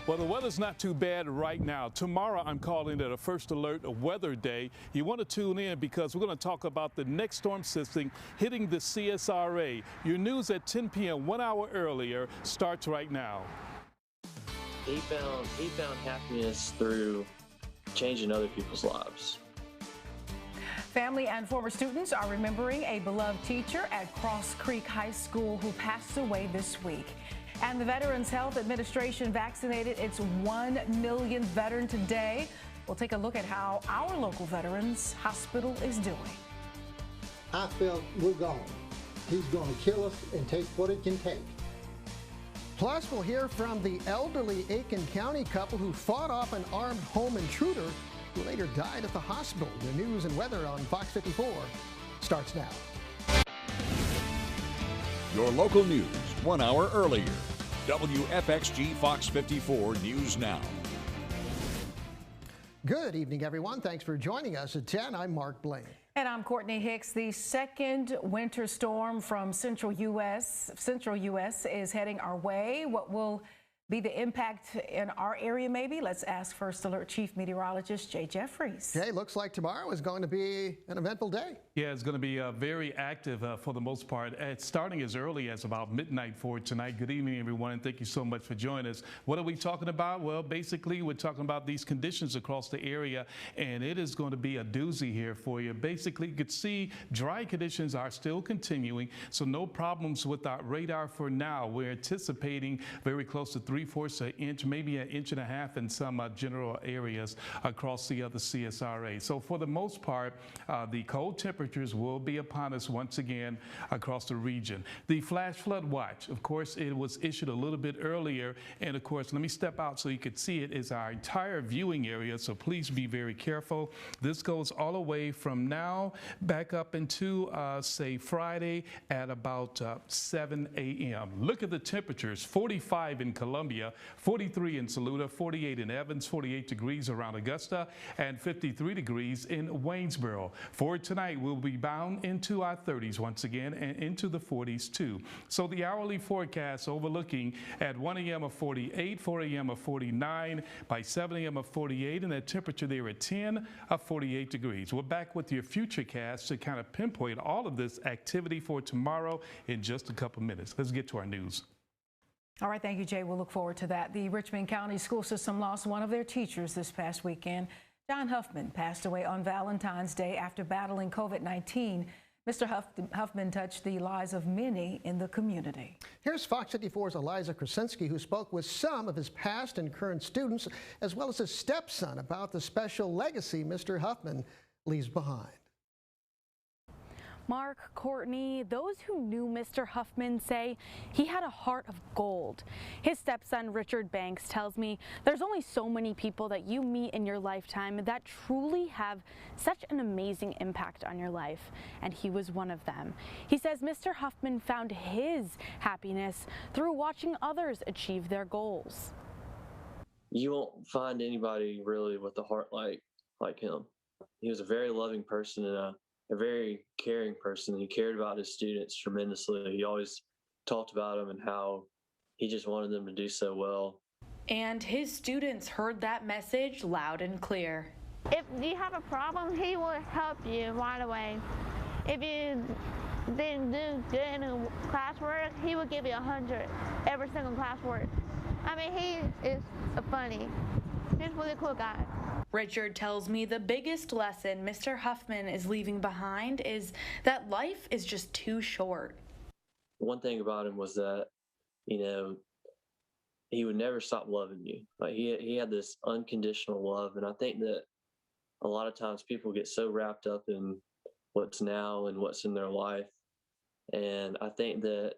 Well, the weather's not too bad right now. Tomorrow, I'm calling it a first alert weather day. You want to tune in because we're going to talk about the next storm system hitting the CSRA. Your news at 10 p.m. 1 hour earlier starts right now. He found happiness through changing other people's lives. Family and former students are remembering a beloved teacher at Cross Creek High School who passed away this week. And the Veterans Health Administration vaccinated its 1 millionth veteran today. We'll take a look at how our local veterans hospital is doing. I felt we're gone. He's going to kill us and take what it can take. Plus, we'll hear from the elderly Aiken County couple who fought off an armed home intruder who later died at the hospital. The news and weather on Fox 54 starts now. Your local news 1 hour earlier. WFXG Fox 54 News Now. Good evening, everyone. Thanks for joining us at 10. I'm Mark Blaine. And I'm Courtney Hicks. The second winter storm from Central U.S. is heading our way. What will be the impact in our area, maybe? Let's ask First Alert Chief Meteorologist Jay Jeffries. Jay, looks like tomorrow is going to be an eventful day. Yeah, it's going to be very active for the most part. It's starting as early as about midnight for tonight. Good evening, everyone, and thank you so much for joining us. What are we talking about? Well, basically, we're talking about these conditions across the area, and it is going to be a doozy here for you. Basically, you could see dry conditions are still continuing, so no problems with our radar for now. We're anticipating very close to 3/4 an inch, maybe an inch and a half in some general areas across the other CSRA. So for the most part, the cold temperatures will be upon us once again across the region. The flash flood watch, of course, it was issued a little bit earlier, and of course, let me step out so you could see it, is our entire viewing area, so please be very careful. This goes all the way from now back up into, say, Friday at about 7 a.m. Look at the temperatures: 45 in Columbia, 43 in Saluda, 48 in Evans, 48 degrees around Augusta, and 53 degrees in Waynesboro. For tonight, we'll be bound into our 30s once again and into the 40s too. So the hourly forecast overlooking at 1 a.m. of 48, 4 a.m. of 49, by 7 a.m. of 48, and that temperature there at 10 of 48 degrees. We're back with your future cast to kind of pinpoint all of this activity for tomorrow in just a couple minutes. Let's get to our news. All right, thank you, Jay. We'll look forward to that. The Richmond County school system lost one of their teachers this past weekend. John Huffman passed away on Valentine's Day after battling COVID-19. Mr. Huffman touched the lives of many in the community. Here's Fox 54's Eliza Krasinski, who spoke with some of his past and current students, as well as his stepson, about the special legacy Mr. Huffman leaves behind. Mark, Courtney, those who knew Mr. Huffman say he had a heart of gold. His stepson, Richard Banks, tells me there's only so many people that you meet in your lifetime that truly have such an amazing impact on your life, and he was one of them. He says Mr. Huffman found his happiness through watching others achieve their goals. You won't find anybody really with a heart like him. He was a very loving person and a very caring person. He cared about his students tremendously. He always talked about them and how he just wanted them to do so well. And his students heard that message loud and clear. If you have a problem, he will help you right away. If you didn't do good in classwork, he would give you 100 every single classwork. I mean, he is funny. He's a really cool guy. Richard tells me the biggest lesson Mr. Huffman is leaving behind is that life is just too short. One thing about him was that, you know, he would never stop loving you. Like he had this unconditional love, and I think that a lot of times people get so wrapped up in what's now and what's in their life. And I think that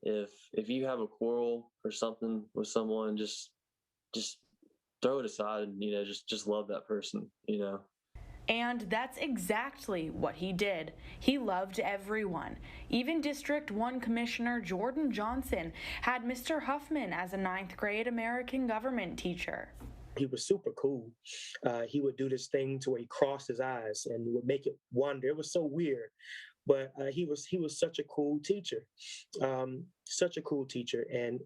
if you have a quarrel or something with someone, just throw it aside and, you know, just love that person, you know. And that's exactly what he did. He loved everyone. Even District 1 Commissioner Jordan Johnson had Mr. Huffman as a 9th grade American government teacher. He was super cool. He would do this thing to where he crossed his eyes and would make it wander. It was so weird. But he was such a cool teacher, and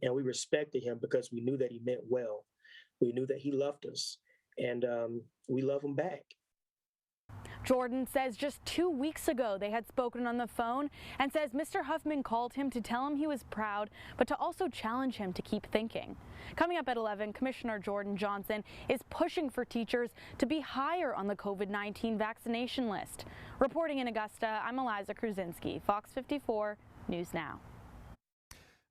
we respected him because we knew that he meant well. we knew that he loved us, and we love him back. Jordan says just 2 weeks ago they had spoken on the phone and says Mr. Huffman called him to tell him he was proud, but to also challenge him to keep thinking. Coming up at 11, Commissioner Jordan Johnson is pushing for teachers to be higher on the COVID-19 vaccination list. Reporting in Augusta, I'm Eliza Kruzinski, Fox 54 News Now.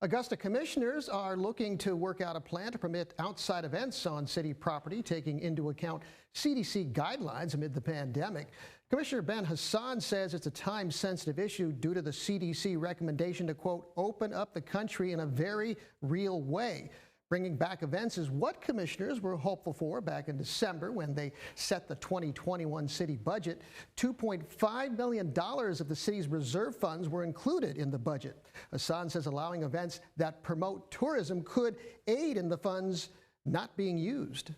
Augusta commissioners are looking to work out a plan to permit outside events on city property, taking into account CDC guidelines amid the pandemic. Commissioner Ben Hassan says it's a time-sensitive issue due to the CDC recommendation to, quote, open up the country in a very real way. Bringing back events is what commissioners were hopeful for back in December when they set the 2021 city budget. $2.5 million of the city's reserve funds were included in the budget. Hassan says allowing events that promote tourism could aid in the funds not being used.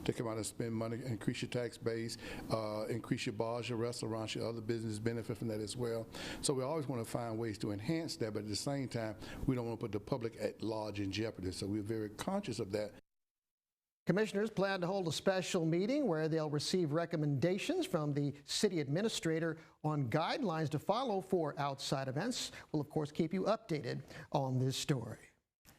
To come out and spend money, increase your tax base, increase your bars, your restaurants, your other businesses benefit from that as well. So we always want to find ways to enhance that, but at the same time, we don't want to put the public at large in jeopardy. So we're very conscious of that. Commissioners plan to hold a special meeting where they'll receive recommendations from the city administrator on guidelines to follow for outside events. We'll, of course, keep you updated on this story.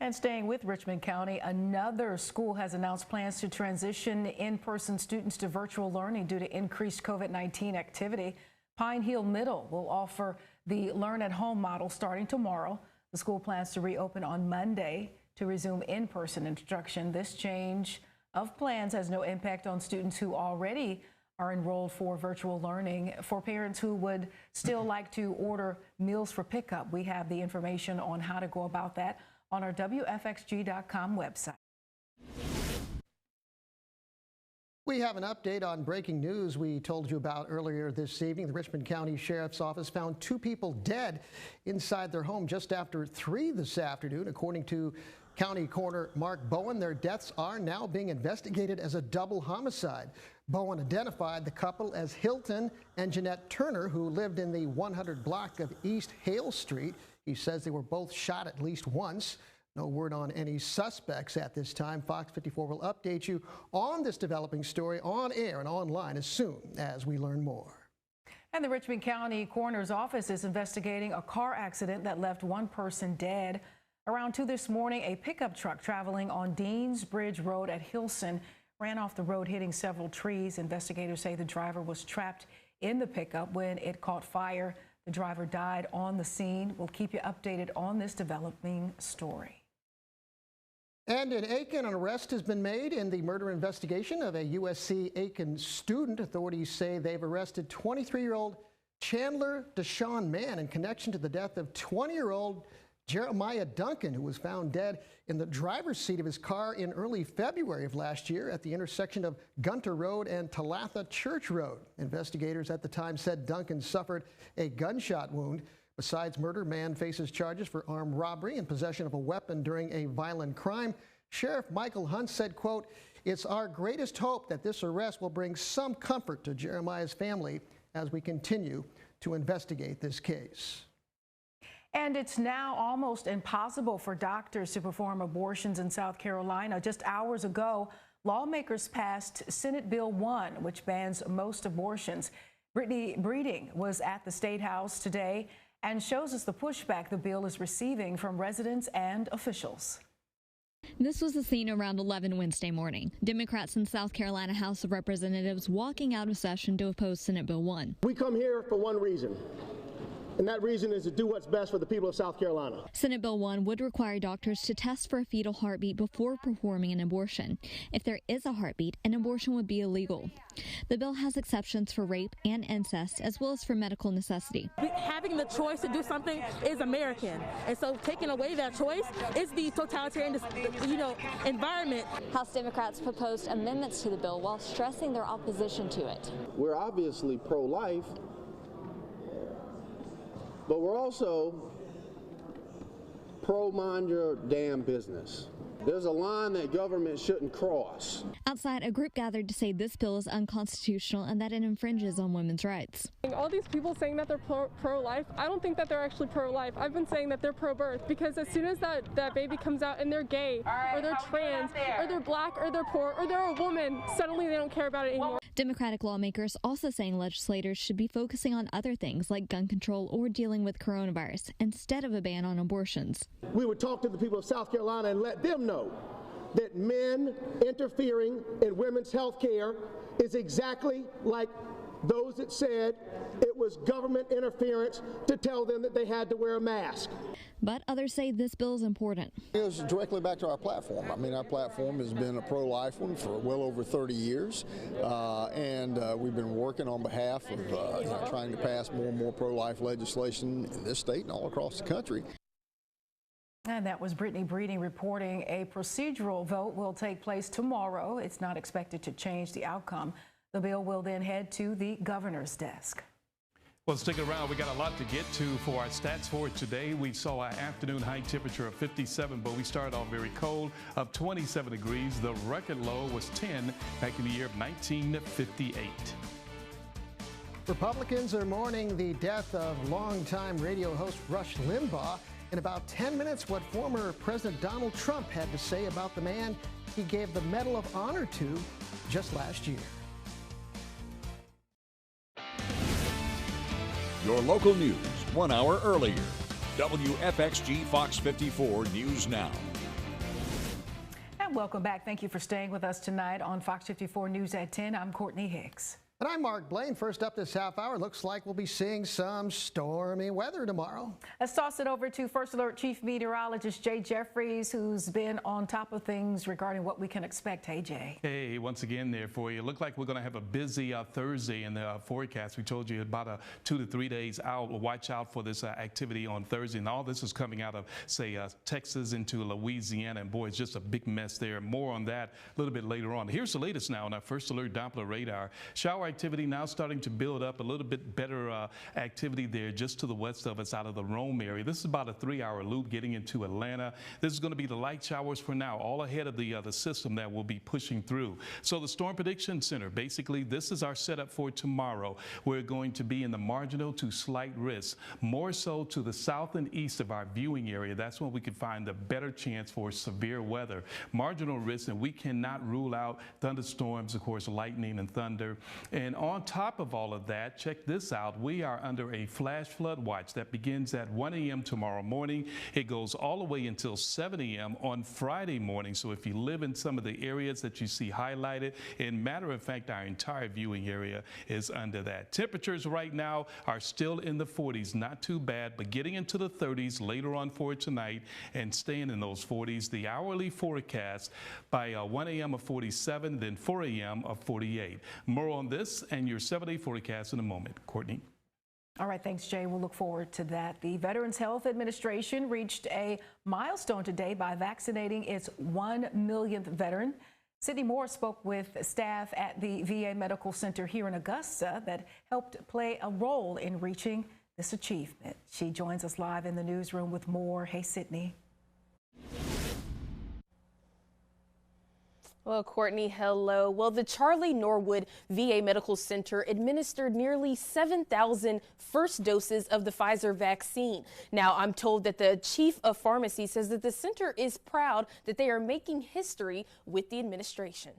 And staying with Richmond County, another school has announced plans to transition in-person students to virtual learning due to increased COVID-19 activity. Pine Hill Middle will offer the Learn at Home model starting tomorrow. The school plans to reopen on Monday to resume in-person instruction. This change of plans has no impact on students who already are enrolled for virtual learning. For parents who would still like to order meals for pickup, we have the information on how to go about that on our WFXG.com website. We have an update on breaking news we told you about earlier this evening. The Richmond County Sheriff's Office found 2 people dead inside their home just after 3 this afternoon. According to County Coroner Mark Bowen, their deaths are now being investigated as a double homicide. Bowen identified the couple as Hilton and Jeanette Turner, who lived in the 100 block of East Hale Street. He says they were both shot at least once. No word on any suspects at this time. Fox 54 will update you on this developing story on air and online as soon as we learn more. And the Richmond County Coroner's Office is investigating a car accident that left 1 person dead. Around 2 this morning, a pickup truck traveling on Deans Bridge Road at Hilson ran off the road, hitting several trees. Investigators say the driver was trapped in the pickup when it caught fire. The driver died on the scene. We'll keep you updated on this developing story. And in Aiken, an arrest has been made in the murder investigation of a USC Aiken student. Authorities say they've arrested 23-year-old Chandler Deshaun Mann in connection to the death of 20-year-old Jeremiah Duncan, who was found dead in the driver's seat of his car in early February of last year at the intersection of Gunter Road and Talatha Church Road. Investigators at the time said Duncan suffered a gunshot wound. Besides murder, Mann faces charges for armed robbery and possession of a weapon during a violent crime. Sheriff Michael Hunt said, quote, "It's our greatest hope that this arrest will bring some comfort to Jeremiah's family as we continue to investigate this case." And it's now almost impossible for doctors to perform abortions in South Carolina. Just hours ago, lawmakers passed Senate Bill 1, which bans most abortions. Brittany Breeding was at the State House today and shows us the pushback the bill is receiving from residents and officials. This was the scene around 11 Wednesday morning. Democrats in South Carolina House of Representatives walking out of session to oppose Senate Bill 1. We come here for one reason. And that reason is to do what's best for the people of South Carolina. Senate Bill 1 would require doctors to test for a fetal heartbeat before performing an abortion. If there is a heartbeat, an abortion would be illegal. The bill has exceptions for rape and incest, as well as for medical necessity. Having the choice to do something is American, and so taking away that choice is the totalitarian, environment. House Democrats proposed amendments to the bill while stressing their opposition to it. We're obviously pro-life, but we're also pro-mind your damn business. There's a line that government shouldn't cross. Outside, a group gathered to say this bill is unconstitutional and that it infringes on women's rights. All these people saying that they're pro-life, I don't think that they're actually pro-life. I've been saying that they're pro-birth because as soon as that baby comes out and they're gay or they're trans or they're black or they're poor or they're a woman, suddenly they don't care about it anymore. Democratic lawmakers also saying legislators should be focusing on other things like gun control or dealing with coronavirus instead of a ban on abortions. We would talk to the people of South Carolina and let them know that men interfering in women's health care is exactly like those that said it was government interference to tell them that they had to wear a mask. But others say this bill is important. It goes directly back to our platform. I mean, our platform has been a pro-life one for well over 30 years, and we've been working on behalf of trying to pass more and more pro-life legislation in this state and all across the country. And that was Brittany Breeding reporting. A procedural vote will take place tomorrow. It's not expected to change the outcome. The bill will then head to the governor's desk. Well, stick around. We got a lot to get to for our stats for today. We saw an afternoon high temperature of 57, but we started off very cold of 27 degrees. The record low was 10 back in the year of 1958. Republicans are mourning the death of longtime radio host Rush Limbaugh. In about 10 minutes, what former President Donald Trump had to say about the man he gave the Medal of Honor to just last year. Your local news 1 hour earlier. WFXG Fox 54 News Now. And welcome back. Thank you for staying with us tonight on Fox 54 News at 10. I'm Courtney Hicks. And I'm Mark Blaine. First up this half hour, looks like we'll be seeing some stormy weather tomorrow. Let's toss it over to First Alert Chief Meteorologist Jay Jeffries, who's been on top of things regarding what we can expect. Hey, Jay. Hey, once again there for you. Look like we're going to have a busy Thursday in the forecast. We told you about 2 to 3 days out. Watch out for this activity on Thursday. And all this is coming out of, say, Texas into Louisiana. And boy, it's just a big mess there. More on that a little bit later on. Here's the latest now on our First Alert Doppler radar. Shower activity now starting to build up, a little bit better activity there just to the west of us out of the Rome area. This is about a 3-hour loop getting into Atlanta. This is going to be the light showers for now, all ahead of the system that will be pushing through. So the Storm Prediction Center, basically this is our setup for tomorrow. We're going to be in the marginal to slight risk, more so to the south and east of our viewing area. That's when we can find the better chance for severe weather. Marginal risk, and we cannot rule out thunderstorms, of course, lightning and thunder. And on top of all of that, check this out. We are under a flash flood watch that begins at 1 a.m. tomorrow morning. It goes all the way until 7 a.m. on Friday morning. So if you live in some of the areas that you see highlighted, in matter of fact, our entire viewing area is under that. Temperatures right now are still in the 40s, not too bad, but getting into the 30s later on for tonight and staying in those 40s. The hourly forecast by 1 a.m. of 47, then 4 a.m. of 48. More on this and your 7-day forecast in a moment. Courtney. All right, thanks, Jay. We'll look forward to that. The Veterans Health Administration reached a milestone today by vaccinating its 1 millionth veteran. Sydney Moore spoke with staff at the VA Medical Center here in Augusta that helped play a role in reaching this achievement. She joins us live in the newsroom with more. Hey, Sydney. Well, Courtney, hello. Well, the Charlie Norwood VA Medical Center administered nearly 7,000 first doses of the Pfizer vaccine. Now, I'm told that the chief of pharmacy says that the center is proud that they are making history with the administration.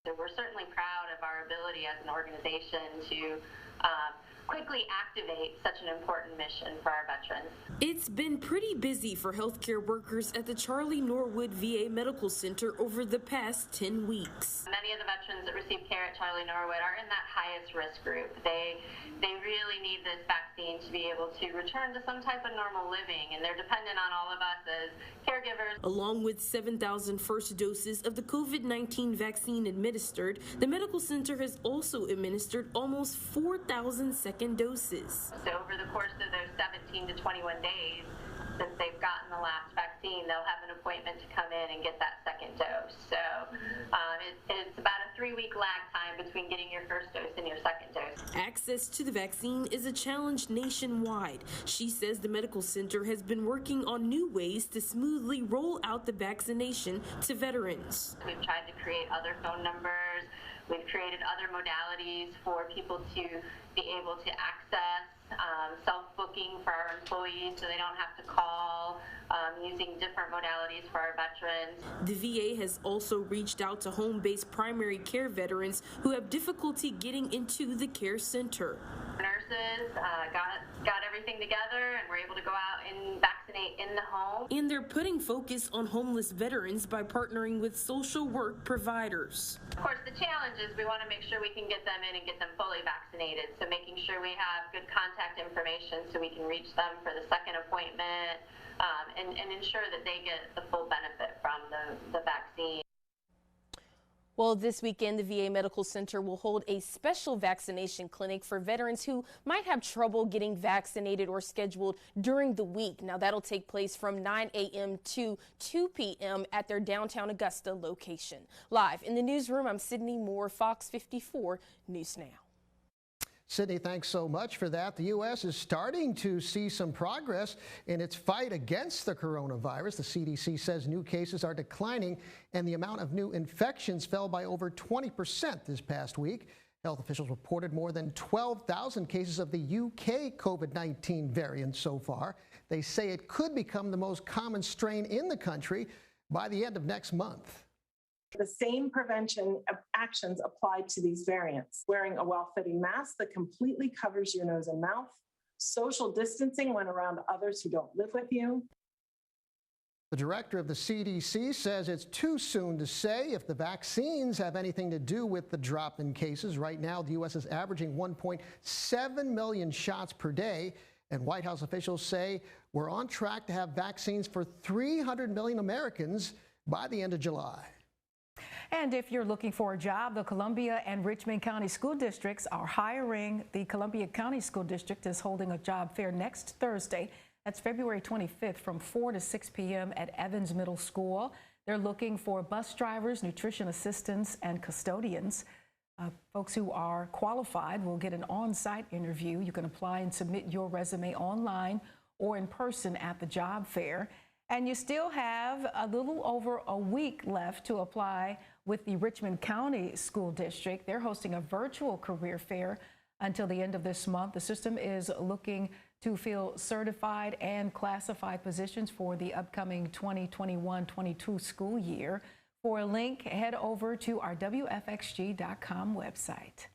We're certainly proud of our ability as an organization to quickly activate such an important mission for our veterans. It's been pretty busy for healthcare workers at the Charlie Norwood VA Medical Center over the past 10 weeks. Many of the veterans that receive care at Charlie Norwood are in that highest risk group. They really need this vaccine to be able to return to some type of normal living, and they're dependent on all of us as caregivers. Along with 7,000 first doses of the COVID-19 vaccine administered, the medical center has also administered almost 4,000 second doses. So over the course of those 17 to 21 days, since they've gotten the last vaccine, they'll have an appointment to come in and get that second dose. So it's about a 3-week lag time between getting your first dose and your second dose. Access to the vaccine is a challenge nationwide. She says the medical center has been working on new ways to smoothly roll out the vaccination to veterans. We've tried to create other phone numbers. We've created other modalities for people to be able to access self-booking for our employees so they don't have to call, using different modalities for our veterans. The VA has also reached out to home-based primary care veterans who have difficulty getting into the care center. Nurses got everything together and were able to go out and vaccinate in the home. And they're putting focus on homeless veterans by partnering with social work providers. Of course, the challenge is we want to make sure we can get them in and get them fully vaccinated. So making sure we have good contact information so we can reach them for the second appointment and ensure that they get the full benefit from the vaccine. Well, this weekend, the VA Medical Center will hold a special vaccination clinic for veterans who might have trouble getting vaccinated or scheduled during the week. Now, that'll take place from 9 a.m. to 2 p.m. at their downtown Augusta location. Live in the newsroom, I'm Sydney Moore, Fox 54 News Now. Sydney, thanks so much for that. The U.S. is starting to see some progress in its fight against the coronavirus. The CDC says new cases are declining and the amount of new infections fell by over 20% this past week. Health officials reported more than 12,000 cases of the UK COVID-19 variant so far. They say it could become the most common strain in the country by the end of next month. The same prevention actions apply to these variants. Wearing a well-fitting mask that completely covers your nose and mouth, social distancing when around others who don't live with you. The director of the CDC says it's too soon to say if the vaccines have anything to do with the drop in cases. Right now, the U.S. is averaging 1.7 million shots per day, and White House officials say we're on track to have vaccines for 300 million Americans by the end of July. And if you're looking for a job, the Columbia and Richmond County School Districts are hiring. The Columbia County School District is holding a job fair next Thursday. That's February 25th from 4 to 6 p.m. at Evans Middle School. They're looking for bus drivers, nutrition assistants, and custodians. Folks who are qualified will get an on-site interview. You can apply and submit your resume online or in person at the job fair. And you still have a little over a week left to apply with the Richmond County School District. They're hosting a virtual career fair until the end of this month. The system is looking to fill certified and classified positions for the upcoming 2021-22 school year. For a link, head over to our WFXG.com website.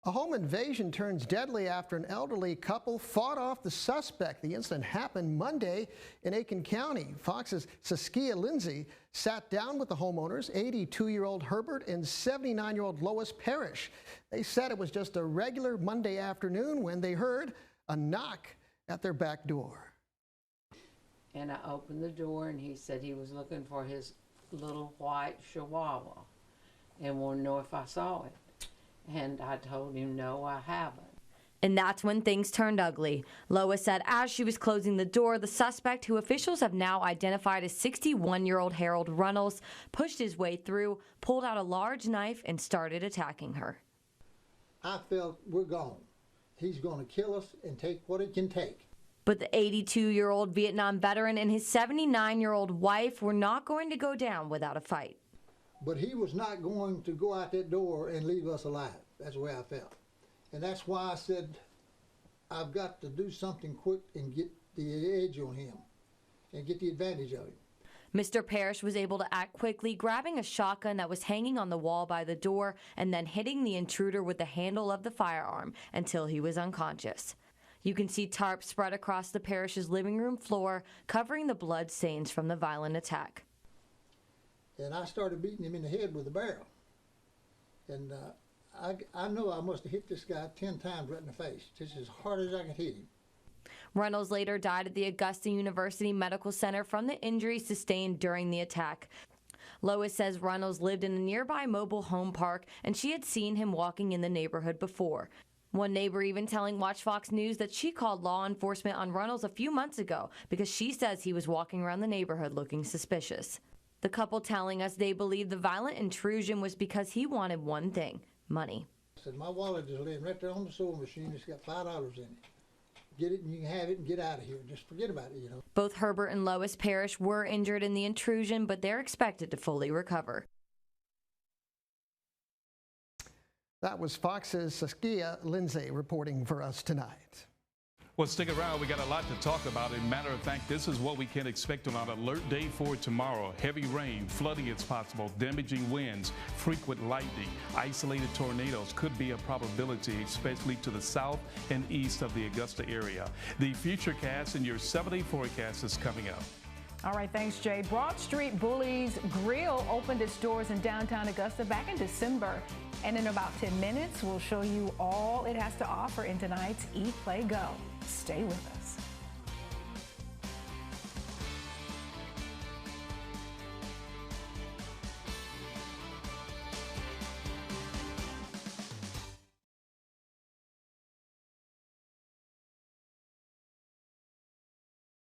A home invasion turns deadly after an elderly couple fought off the suspect. The incident happened Monday in Aiken County. Fox's Saskia Lindsay sat down with the homeowners, 82-year-old Herbert and 79-year-old Lois Parrish. They said it was just a regular Monday afternoon when they heard a knock at their back door. And I opened the door and he said he was looking for his little white Chihuahua and wanted to know if I saw it. And I told him, no, I haven't. And that's when things turned ugly. Lois said as she was closing the door, the suspect, who officials have now identified as 61-year-old Harold Runnels, pushed his way through, pulled out a large knife, and started attacking her. I felt we're gone. He's going to kill us and take what it can take. But the 82-year-old Vietnam veteran and his 79-year-old wife were not going to go down without a fight. But he was not going to go out that door and leave us alive. That's the way I felt. And that's why I said, I've got to do something quick and get the edge on him and get the advantage of him. Mr. Parrish was able to act quickly, grabbing a shotgun that was hanging on the wall by the door and then hitting the intruder with the handle of the firearm until he was unconscious. You can see tarp spread across the Parrish's living room floor, covering the blood stains from the violent attack. And I started beating him in the head with a barrel. And I know I must have hit this guy 10 times right in the face, just as hard as I could hit him. Runnels later died at the Augusta University Medical Center from the injuries sustained during the attack. Lois says Runnels lived in a nearby mobile home park, and she had seen him walking in the neighborhood before. One neighbor even telling Watch Fox News that she called law enforcement on Runnels a few months ago because she says he was walking around the neighborhood looking suspicious. The couple telling us they believe the violent intrusion was because he wanted one thing: money. I said, my wallet is laying right there on the sewing machine. It's got $5 in it. Get it and you can have it and get out of here. Just forget about it, you know. Both Herbert and Lois Parrish were injured in the intrusion, but they're expected to fully recover. That was Fox's Saskia Lindsay reporting for us tonight. Well, stick around. We got a lot to talk about. As a matter of fact, this is what we can expect on our alert day for tomorrow. Heavy rain, flooding is possible, damaging winds, frequent lightning, isolated tornadoes could be a probability, especially to the south and east of the Augusta area. The Futurecast and your 7-day forecast is coming up. All right, thanks, Jay. Broad Street Bully's Grill opened its doors in downtown Augusta back in December. And in about 10 minutes, we'll show you all it has to offer in tonight's Eat, Play, Go. Stay with us.